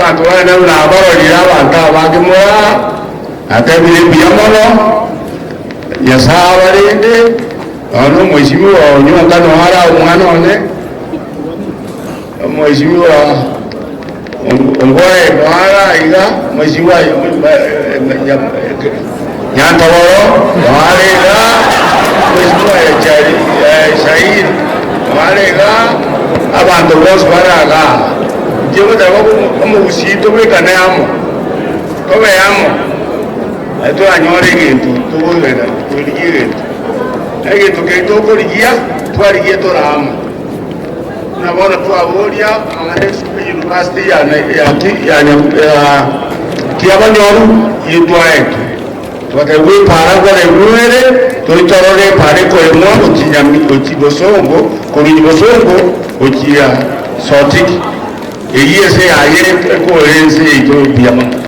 abantu bana n'abarolira abantu abagimura atabire biyamono yasabalinde ono mheshimiwa onyonga nohara umwana one mheshimiwa ongoe nohara iga mheshimiwa Nyantawaro nohara iga mheshimiwa Shahid nohara iga abantu bose baraga jewe dababu omusito bekanamo tobeyamo eto anyore gintu tubulera tuligire egintu keitokoligia twaligie torama nabona twabolia amanext university ya kiabanyoru yitwaetu twatewe para kwa mwere toitorore pare ko mwa utinyami otibosongo kolibosongo okia sotiki eyese aye ko ense ito biama